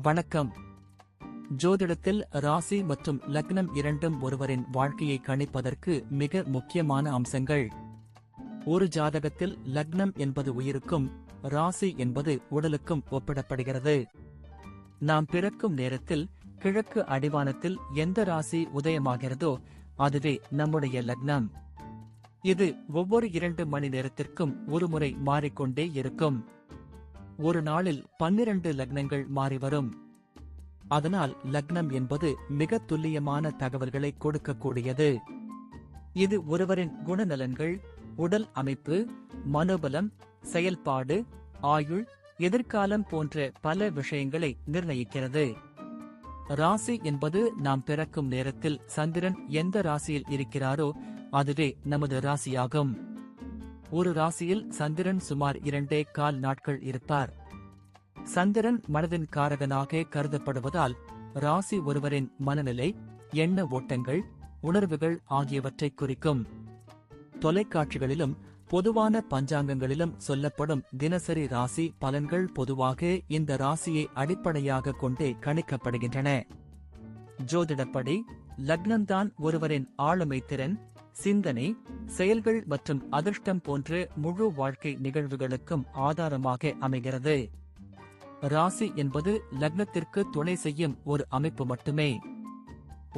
வணக்கம். ஜோதிடத்தில் ராசி மற்றும் லக்னம் இரண்டும் ஒருவரின் வாழ்க்கையை கணிப்பதற்கு மிக முக்கியமான அம்சங்கள். ஒரு ஜாதகத்தில் லக்னம் என்பது உயிருக்கும், ராசி என்பது உடலுக்கும் ஒப்பிடப்படுகிறது. நாம் பிறக்கும் நேரத்தில் கிழக்கு அடிவானத்தில் எந்த ராசி உதயமாகிறதோ அதுவே நம்முடைய லக்னம். இது ஒவ்வொரு 2 மணி நேரத்திற்கும் ஒருமுறை மாறிக்கொண்டே இருக்கும். ஒரு நாளில் 12 லக்னங்கள் மாறிவரும். அதனால் லக்னம் என்பது மிக துல்லியமான தகவல்களை கொடுக்கக்கூடியது. இது ஒருவரின் குணநலன்கள், உடல் அமைப்பு, மனோபலம், செயல்பாடு, ஆயுள், எதிர்காலம் போன்ற பல விஷயங்களை நிர்ணயிக்கிறது. ராசி என்பது நாம் பிறக்கும் நேரத்தில் சந்திரன் எந்த ராசியில் இருக்கிறாரோ அதுவே நமது ராசியாகும். ஒரு ராசியில் சந்திரன் சுமார் 2.25 நாட்கள் இருப்பார். சந்திரன் மனதின் காரகனாக கருதப்படுவதால் ராசி ஒருவரின் மனநிலை, எண்ண ஓட்டங்கள், உணர்வுகள் ஆகியவற்றை குறிக்கும். தொலைக்காட்சிகளிலும் பொதுவான பஞ்சாங்கங்களிலும் சொல்லப்படும் தினசரி ராசி பலன்கள் பொதுவாக இந்த ராசியை அடிப்படையாக கொண்டே கணிக்கப்படுகின்றன. ஜோதிடப்படி லக்னம்தான் ஒருவரின் ஆளுமை திறன், சிந்தனை, செயல்கள் மற்றும் அதிர்ஷ்டம் போன்ற முழு வாழ்க்கை நிகழ்வுகளுக்கும் ஆதாரமாக அமைகிறது. ராசி என்பது லக்னத்திற்கு துணை செய்யும் ஒரு அமைப்பு மட்டுமே.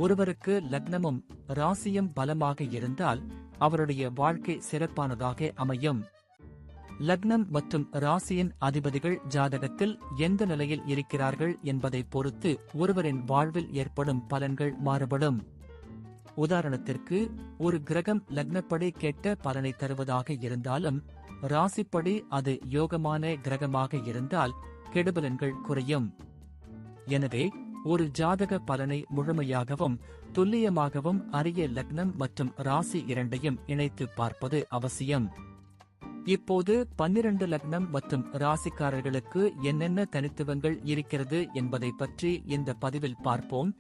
ஒருவருக்கு லக்னமும் ராசியும் பலமாக இருந்தால் அவருடைய வாழ்க்கை சிறப்பானதாக அமையும். லக்னம் மற்றும் ராசியின் அதிபதிகள் ஜாதகத்தில் எந்த நிலையில் இருக்கிறார்கள் என்பதை பொறுத்து ஒருவரின் வாழ்வில் ஏற்படும் பலன்கள் மாறுபடும். உதாரணத்திற்கு, ஒரு கிரகம் லக்னப்படி கெட்ட பலனை தருவதாக இருந்தாலும் ராசிப்படி அது யோகமான கிரகமாக இருந்தால் கெடுபலன்கள் குறையும். எனவே ஒரு ஜாதக பலனை முழுமையாகவும் துல்லியமாகவும் அறிய லக்னம் மற்றும் ராசி இரண்டையும் இணைத்து பார்ப்பது அவசியம். இப்போது 12 லக்னம் மற்றும் ராசிக்காரர்களுக்கு என்னென்ன தனித்துவங்கள் இருக்கிறது என்பதை பற்றி இந்த பதிவில் பார்ப்போம்.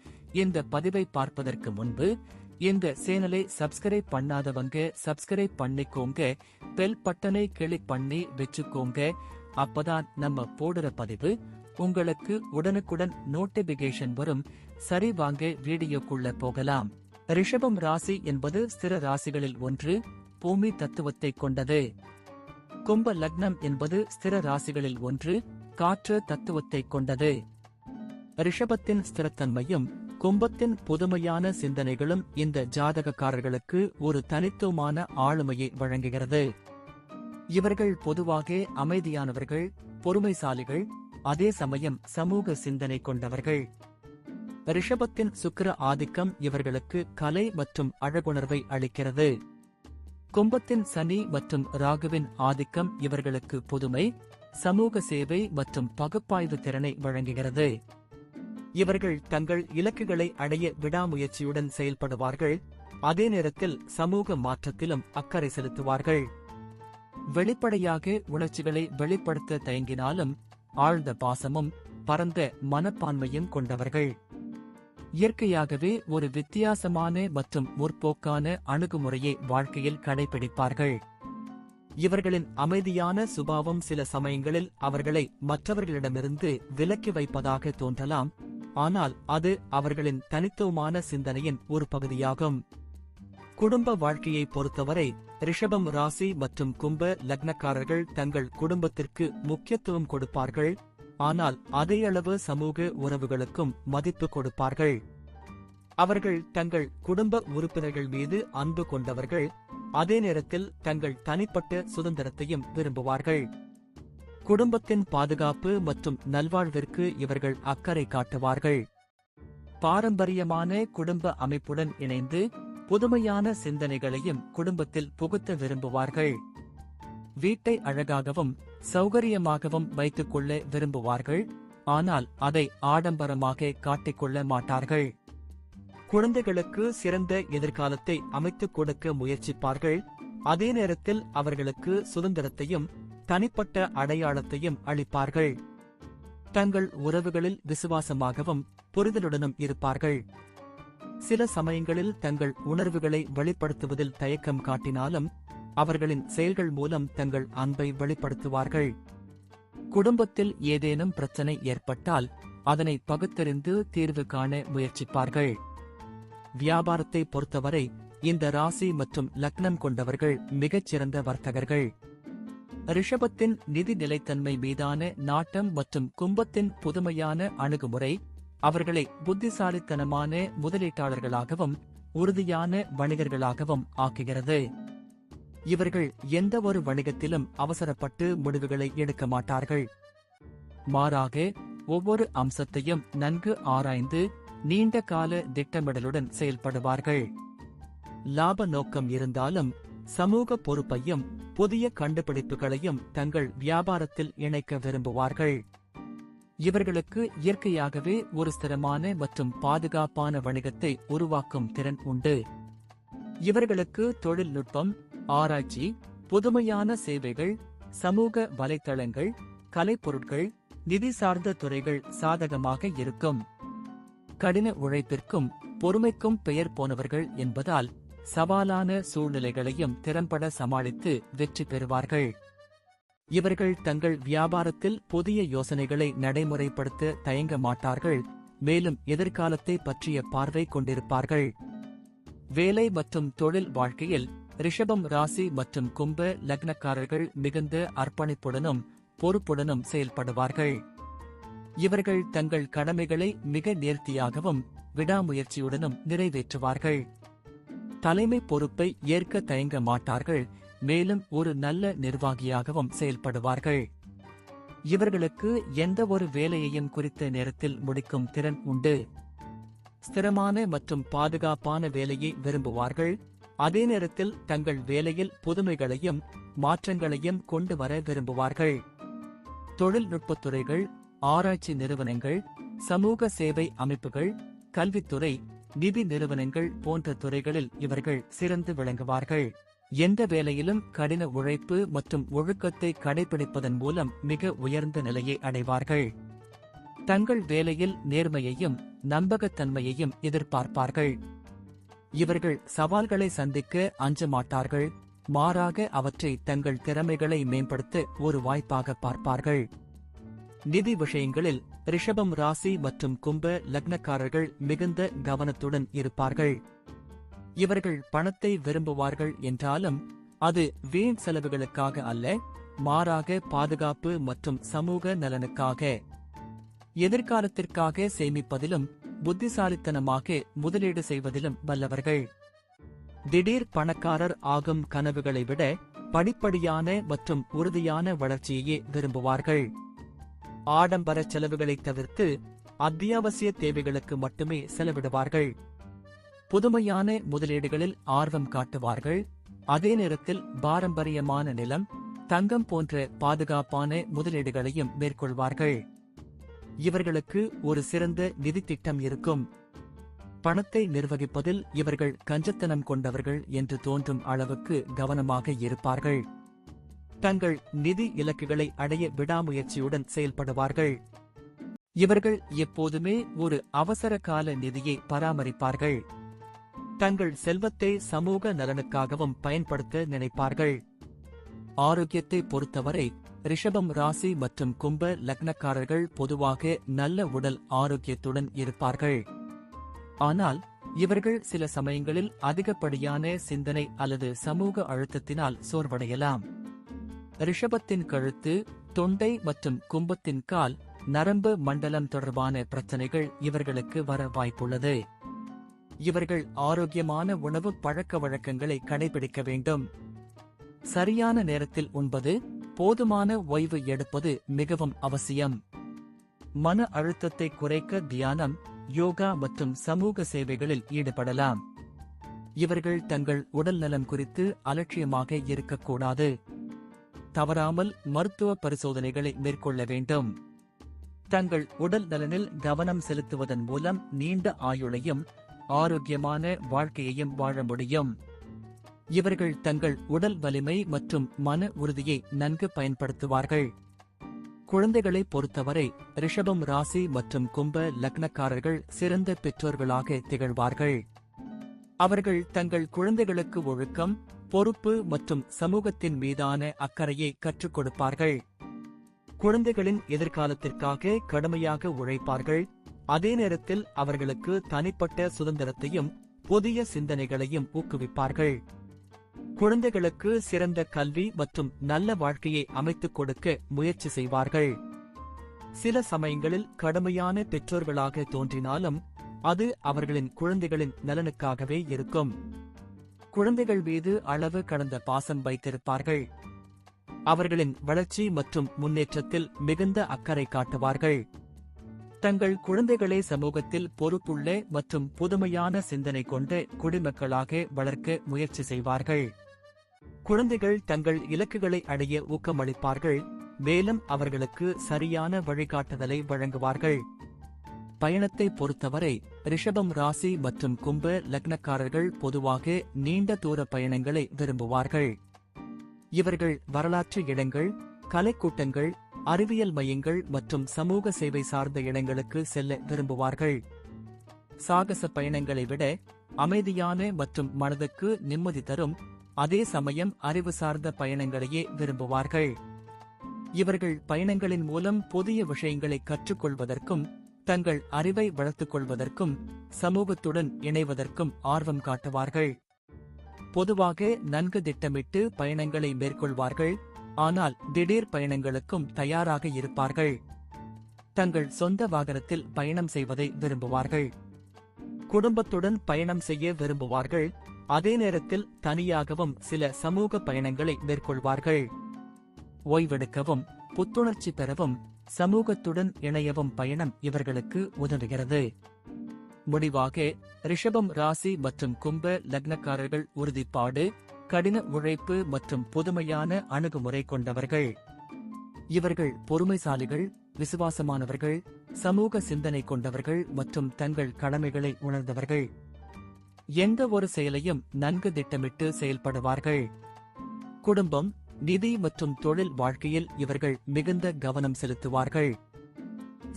இந்த பதிவை பார்ப்பதற்கு முன்பு இந்த சேனலை சப்ஸ்கிரைப் பண்ணாதவங்க சப்ஸ்கிரைப் பண்ணிக்கோங்க, பெல் பட்டனை கிளிக் பண்ணி வச்சுக்கோங்க. அப்பதான் நம்ம போடுற பதிவு உங்களுக்கு உடனுக்குடன் நோட்டிபிகேஷன் வரும். சரி, வாங்க வீடியோக்குள்ள போகலாம். ரிஷபம் ராசி என்பது ஸ்திர ராசிகளில் ஒன்று, பூமி தத்துவத்தை கொண்டது. கும்ப லக்னம் என்பது ஸ்திர ராசிகளில் ஒன்று, காற்று தத்துவத்தை கொண்டது. ரிஷபத்தின் ஸ்திரத்தன்மையும் கும்பத்தின் புதுமையான சிந்தனைகளும் இந்த ஜாதகக்காரர்களுக்கு ஒரு தனித்துவமான ஆளுமையை வழங்குகிறது. இவர்கள் பொதுவாக அமைதியானவர்கள், பொறுமைசாலிகள், அதே சமயம் சமூக சிந்தனை கொண்டவர்கள். ரிஷபத்தின் சுக்கிர ஆதிக்கம் இவர்களுக்கு கலை மற்றும் அழகுணர்வை அளிக்கிறது. கும்பத்தின் சனி மற்றும் ராகுவின் ஆதிக்கம் இவர்களுக்கு புதுமை, சமூக சேவை மற்றும் பகுப்பாய்வு திறனை வழங்குகிறது. இவர்கள் தங்கள் இலக்குகளை அடைய விடாமுயற்சியுடன் செயல்படுவார்கள். அதே நேரத்தில் சமூக மாற்றத்திலும் அக்கறை செலுத்துவார்கள். வெளிப்படையாக உணர்ச்சிகளை வெளிப்படுத்த தயங்கினாலும் ஆழ்ந்த பாசமும் பரந்த மனப்பான்மையும் கொண்டவர்கள். இயற்கையாகவே ஒரு வித்தியாசமான மற்றும் முற்போக்கான அணுகுமுறையை வாழ்க்கையில் கடைபிடிப்பார்கள். இவர்களின் அமைதியான சுபாவம் சில சமயங்களில் அவர்களை மற்றவர்களிடமிருந்து விலக்கி வைப்பதாக தோன்றலாம், ஆனால் அது அவர்களின் தனித்துவமான சிந்தனையின் ஒரு பகுதியாகும். குடும்ப வாழ்க்கையை பொறுத்தவரை ரிஷபம் ராசி மற்றும் கும்ப லக்னக்காரர்கள் தங்கள் குடும்பத்திற்கு முக்கியத்துவம் கொடுப்பார்கள், ஆனால் அதேயளவு சமூக உறவுகளுக்கும் மதிப்பு கொடுப்பார்கள். அவர்கள் தங்கள் குடும்ப உறுப்பினர்கள் மீது அன்பு கொண்டவர்கள், அதே நேரத்தில் தங்கள் தனிப்பட்ட சுதந்திரத்தையும் விரும்புவார்கள். குடும்பத்தின் பாதுகாப்பு மற்றும் நல்வாழ்விற்கு இவர்கள் அக்கறை காட்டுவார்கள். பாரம்பரியமான குடும்ப அமைப்புடன் இணைந்து புதுமையான சிந்தனைகளையும் குடும்பத்தில் புகுத்த விரும்புவார்கள். வீட்டை அழகாகவும் சௌகரியமாகவும் வைத்துக் கொள்ள விரும்புவார்கள், ஆனால் அதை ஆடம்பரமாக காட்டிக்கொள்ள மாட்டார்கள். குழந்தைகளுக்கு சிறந்த எதிர்காலத்தை அமைத்துக் கொடுக்க முயற்சிப்பார்கள். அதே நேரத்தில் அவர்களுக்கு சுதந்திரத்தையும் தனிப்பட்ட அடையாளத்தையும் அளிப்பார்கள். தங்கள் உறவுகளில் விசுவாசமாகவும் புரிதலுடனும் இருப்பார்கள். சில சமயங்களில் தங்கள் உணர்வுகளை வெளிப்படுத்துவதில் தயக்கம் காட்டினாலும் அவர்களின் செயல்கள் மூலம் தங்கள் அன்பை வெளிப்படுத்துவார்கள். குடும்பத்தில் ஏதேனும் பிரச்சனை ஏற்பட்டால் அதனை பகுத்தறிந்து தீர்வு காண முயற்சிப்பார்கள். வியாபாரத்தை பொறுத்தவரை இந்த ராசி மற்றும் லக்னம் கொண்டவர்கள் மிகச்சிறந்த வர்த்தகர்கள். ரிஷபத்தின் நிதி நிலைத்தன்மை மீதான நாட்டம் மற்றும் கும்பத்தின் புதுமையான அணுகுமுறை அவர்களை புத்திசாலித்தனமான முதலீட்டாளர்களாகவும் உறுதியான வணிகர்களாகவும் ஆக்குகிறது. இவர்கள் எந்த ஒரு வணிகத்திலும் அவசரப்பட்டு முடிவுகளை எடுக்க மாட்டார்கள். மாறாக ஒவ்வொரு அம்சத்தையும் நன்கு ஆராய்ந்து நீண்ட கால திட்டமிடலுடன் செயல்படுவார்கள். லாப நோக்கம் இருந்தாலும் சமூக பொறுப்பையும் புதிய கண்டுபிடிப்புகளையும் தங்கள் வியாபாரத்தில் இணைக்க விரும்புவார்கள். இவர்களுக்கு இயற்கையாகவே ஒரு ஸ்திரமான மற்றும் பாதுகாப்பான வணிகத்தை உருவாக்கும் திறன் உண்டு. இவர்களுக்கு தொழில்நுட்பம், ஆராய்ச்சி, புதுமையான சேவைகள், சமூக வலைத்தளங்கள், கலைப்பொருட்கள், நிதி சார்ந்த துறைகள் சாதகமாக இருக்கும். கடின உழைப்பிற்கும் பொறுமைக்கும் பெயர் போனவர்கள் என்பதால் சவாலான சூழ்நிலைகளையும் திறம்பட சமாளித்து வெற்றி பெறுவார்கள். இவர்கள் தங்கள் வியாபாரத்தில் புதிய யோசனைகளை நடைமுறைப்படுத்த தயங்க மாட்டார்கள். மேலும் எதிர்காலத்தை பற்றிய பார்வை கொண்டிருப்பார்கள். வேலை மற்றும் தொழில் வாழ்க்கையில் ரிஷபம் ராசி மற்றும் கும்ப லக்னக்காரர்கள் மிகுந்த அர்ப்பணிப்புடனும் பொறுப்புடனும் செயல்படுவார்கள். இவர்கள் தங்கள் கடமைகளை மிக நேர்த்தியாகவும் விடாமுயற்சியுடனும் நிறைவேற்றுவார்கள். தலைமை பொறுப்பை ஏற்க தயங்க மாட்டார்கள். மேலும் ஒரு நல்ல நிர்வாகியாகவும் செயல்படுவார்கள். இவர்களுக்கு எந்த ஒரு வேலையையும் குறித்த நேரத்தில் முடிக்கும் திறன் உண்டு. ஸ்திரமான மற்றும் பாதுகாப்பான வேலையை விரும்புவார்கள். அதே நேரத்தில் தங்கள் வேலையில் புதுமைகளையும் மாற்றங்களையும் கொண்டு வர விரும்புவார்கள். தொழில்நுட்பத்துறைகள், ஆராய்ச்சி நிறுவனங்கள், சமூக சேவை அமைப்புகள், கல்வித்துறை, நிதி நிறுவனங்கள் போன்ற துறைகளில் இவர்கள் சிறந்து விளங்குவார்கள். எந்த வேலையிலும் கடின உழைப்பு மற்றும் ஒழுக்கத்தை கடைபிடிப்பதன் மூலம் மிக உயர்ந்த நிலையை அடைவார்கள். தங்கள் வேலையில் நேர்மையையும் நம்பகத்தன்மையையும் எதிர்பார்ப்பார்கள். இவர்கள் சவால்களை சந்திக்க அஞ்ச மாட்டார்கள். மாறாக அவற்றை தங்கள் திறமைகளை மேம்படுத்த ஒரு வாய்ப்பாக பார்ப்பார்கள். நிதி விஷயங்களில் ரிஷபம் ராசி மற்றும் கும்ப லக்னக்காரர்கள் மிகுந்த கவனத்துடன் இருப்பார்கள். இவர்கள் பணத்தை விரும்புவார்கள் என்றாலும் அது வீண் செலவுகளுக்காக அல்ல, மாறாக பாதுகாப்பு மற்றும் சமூக நலனுக்காக. எதிர்காலத்திற்காக சேமிப்பதிலும் புத்திசாலித்தனமாக முதலீடு செய்வதிலும் வல்லவர்கள். திடீர் பணக்காரர் ஆகும் கனவுகளை விட படிப்படியான மற்றும் உறுதியான வளர்ச்சியையே விரும்புவார்கள். ஆடம்பர செலவுகளை தவிர்த்து அத்தியாவசிய தேவைகளுக்கு மட்டுமே செலவிடுவார்கள். புதுமையான முதலீடுகளில் ஆர்வம் காட்டுவார்கள். அதே நேரத்தில் பாரம்பரியமான நிலம், தங்கம் போன்ற பாதுகாப்பான முதலீடுகளையும் மேற்கொள்வார்கள். இவர்களுக்கு ஒரு சிறந்த நிதி திட்டம் இருக்கும். பணத்தை நிர்வகிப்பதில் இவர்கள் கஞ்சத்தனம் கொண்டவர்கள் என்று தோன்றும் அளவுக்கு கவனமாக இருப்பார்கள். தங்கள் நிதி இலக்குகளை அடைய விடாமுயற்சியுடன் செயல்படுவார்கள். இவர்கள் எப்போதுமே ஒரு அவசர கால நிதியை பராமரிப்பார்கள். தங்கள் செல்வத்தை சமூக நலனுக்காகவும் பயன்படுத்த நினைப்பார்கள். ஆரோக்கியத்தை பொறுத்தவரை ரிஷபம் ராசி மற்றும் கும்ப லக்னக்காரர்கள் பொதுவாக நல்ல உடல் ஆரோக்கியத்துடன் இருப்பார்கள். ஆனால் இவர்கள் சில சமயங்களில் அதிகப்படியான சிந்தனை அல்லது சமூக அழுத்தத்தினால் சோர்வடையலாம். ரிஷபத்தின் கழுத்து, தொண்டை மற்றும் கும்பத்தின் கால், நரம்பு மண்டலம் தொடர்பான பிரச்சனைகள் இவர்களுக்கு வர வாய்ப்புள்ளது. இவர்கள் ஆரோக்கியமான உணவு பழக்க வழக்கங்களை கடைபிடிக்க வேண்டும். சரியான நேரத்தில் உண்பது, போதுமான ஓய்வு எடுப்பது மிகவும் அவசியம். மன அழுத்தத்தை குறைக்க தியானம், யோகா மற்றும் சமூக சேவைகளில் ஈடுபடலாம். இவர்கள் தங்கள் உடல் நலம் குறித்து அலட்சியமாக இருக்கக்கூடாது. தவறாமல் மருத்துவ பரிசோதனைகளை மேற்கொள்ள வேண்டும். தங்கள் உடல் நலனில் கவனம் செலுத்துவதன் மூலம் நீண்ட ஆயுளையும் ஆரோக்கியமான வாழ்க்கையையும் வாழ முடியும். இவர்கள் தங்கள் உடல் வலிமை மற்றும் மன உறுதியை நன்கு பயன்படுத்துவார்கள். குழந்தைகளை பொறுத்தவரை ரிஷபம் ராசி மற்றும் கும்ப லக்னக்காரர்கள் சிறந்த பெற்றோர்களாக திகழ்வார்கள். அவர்கள் தங்கள் குழந்தைகளுக்கு ஒழுக்கம், பொறுப்பு மற்றும் சமூகத்தின் மீதான அக்கறையை கற்றுக் கொடுப்பார்கள். குழந்தைகளின் எதிர்காலத்திற்காக கடுமையாக உழைப்பார்கள். அதே நேரத்தில் அவர்களுக்கு தனிப்பட்ட சுதந்திரத்தையும் புதிய சிந்தனைகளையும் ஊக்குவிப்பார்கள். குழந்தைகளுக்கு சிறந்த கல்வி மற்றும் நல்ல வாழ்க்கையை அமைத்துக் கொடுக்க முயற்சி செய்வார்கள். சில சமயங்களில் கடுமையான பெற்றோர்களாக தோன்றினாலும் அது அவர்களின் குழந்தைகளின் நலனுக்காகவே இருக்கும். குழந்தைகள் மீது அளவு கடந்த பாசம் வைத்திருப்பார்கள். அவர்களின் வளர்ச்சி மற்றும் முன்னேற்றத்தில் மிகுந்த அக்கறை காட்டுவார்கள். தங்கள் குழந்தைகளை சமூகத்தில் பொறுப்புள்ள மற்றும் புதுமையான சிந்தனை கொண்ட குடிமக்களாக வளர்க்க முயற்சி செய்வார்கள். குழந்தைகள் தங்கள் இலக்குகளை அடைய ஊக்கமளிப்பார்கள், மேலும் அவர்களுக்கு சரியான வழிகாட்டுதலை வழங்குவார்கள். பயணத்தை பொறுத்தவரை ரிஷபம் ராசி மற்றும் கும்ப லக்னக்காரர்கள் பொதுவாக நீண்ட தூர பயணங்களை விரும்புவார்கள். இவர்கள் வரலாற்று இடங்கள், கலைக்கூட்டங்கள், அறிவியல் மையங்கள் மற்றும் சமூக சேவை சார்ந்த இடங்களுக்கு செல்ல விரும்புவார்கள். சாகச பயணங்களை விட அமைதியான மற்றும் மனதுக்கு நிம்மதி தரும், அதே சமயம் அறிவு சார்ந்த பயணங்களையே விரும்புவார்கள். இவர்கள் பயணங்களின் மூலம் புதிய விஷயங்களை கற்றுக்கொள்வதற்கும் தங்கள் அறிவை வளர்த்துக் கொள்வதற்கும் சமூகத்துடன் இணைவதற்கும் ஆர்வம் காட்டுவார்கள். பொதுவாக நன்கு திட்டமிட்டு பயணங்களை மேற்கொள்வார்கள், ஆனால் திடீர் பயணங்களுக்கும் தயாராக இருப்பார்கள். தங்கள் சொந்த வாகனத்தில் பயணம் செய்வதை விரும்புவார்கள். குடும்பத்துடன் பயணம் செய்ய விரும்புவார்கள், அதே நேரத்தில் தனியாகவும் சில சமூக பயணங்களை மேற்கொள்வார்கள். ஓய்வெடுக்கவும் புத்துணர்ச்சி பெறவும் சமூகத்துடன் இணையவும் பயணம் இவர்களுக்கு உதவுகிறது. முடிவாக ரிஷபம் ராசி மற்றும் கும்ப லக்னக்காரர்கள் உறுதிப்பாடு, கடின உழைப்பு மற்றும் புதுமையான அணுகுமுறை கொண்டவர்கள். இவர்கள் பொறுமைசாலிகள், விசுவாசமானவர்கள், சமூக சிந்தனை கொண்டவர்கள் மற்றும் தங்கள் கடமைகளை உணர்ந்தவர்கள். எந்த ஒரு செயலையும் நன்கு திட்டமிட்டு செயல்படுவார்கள். குடும்பம், நிதி மற்றும் தொழில் வாழ்க்கையில் இவர்கள் மிகுந்த கவனம் செலுத்துவார்கள்.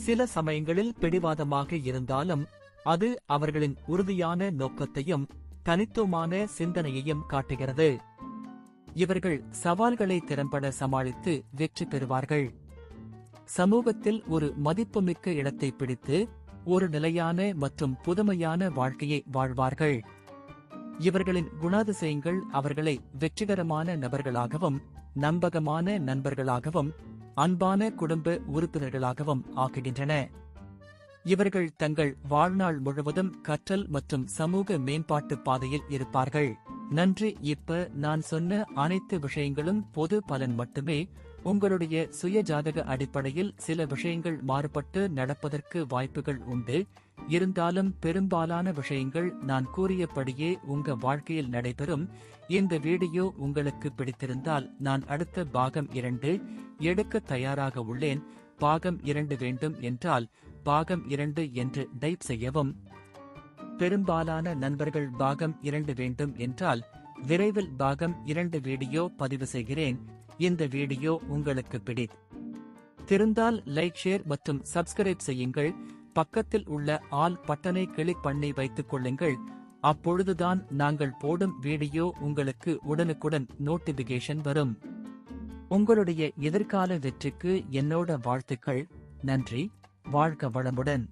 சில சமயங்களில் பிடிவாதமாக இருந்தாலும் அது அவர்களின் உறுதியான நோக்கத்தையும் தனித்துவமான சிந்தனையையும் காட்டுகிறது. இவர்கள் சவால்களை திறம்பட சமாளித்து வெற்றி பெறுவார்கள். சமூகத்தில் ஒரு மதிப்புமிக்க இடத்தை பிடித்து ஒரு நிலையான மற்றும் புதுமையான வாழ்க்கையை வாழ்வார்கள். இவர்களின் குணாதிசயங்கள் அவர்களை வெற்றிகரமான நபர்களாகவும் நம்பகமான நண்பர்களாகவும் அன்பான குடும்ப உறுப்பினர்களாகவும் ஆக்குகின்றன. இவர்கள் தங்கள் வாழ்நாள் முழுவதும் கற்றல் மற்றும் சமூக மேம்பாட்டு பாதையில் இருப்பார்கள். நன்றி. இப்ப நான் சொன்ன அனைத்து விஷயங்களும் பொது பலன் மட்டுமே. உங்களுடைய சுய ஜாதக அடிப்படையில் சில விஷயங்கள் மாறுபட்டு நடப்பதற்கு வாய்ப்புகள் உண்டு. இருந்தாலும் பெரும்பாலான விஷயங்கள் நான் கூறியபடியே உங்க வாழ்க்கையில் நடைபெறும். இந்த வீடியோ உங்களுக்கு பிடித்திருந்தால் நான் அடுத்த பாகம் 2 எடுக்க தயாராக உள்ளேன். பாகம் 2 வேண்டும் என்றால் பாகம் 2 என்று டைப் செய்யவும். பெரும்பாலான நண்பர்கள் பாகம் 2 வேண்டும் என்றால் விரைவில் பாகம் 2 வீடியோ பதிவு செய்கிறேன். இந்த வீடியோ உங்களுக்கு பிடித்திருந்தால் லைக், ஷேர் மற்றும் சப்ஸ்கிரைப் செய்யுங்கள். பக்கத்தில் உள்ள ஆல் பட்டனை கிளிக் பண்ணி வைத்துக் கொள்ளுங்கள். அப்பொழுதுதான் நாங்கள் போடும் வீடியோ உங்களுக்கு உடனுக்குடன் நோட்டிபிகேஷன் வரும். உங்களுடைய எதிர்கால வெற்றிக்கு என்னோட வாழ்த்துக்கள். நன்றி. வாழ்க வளமுடன்.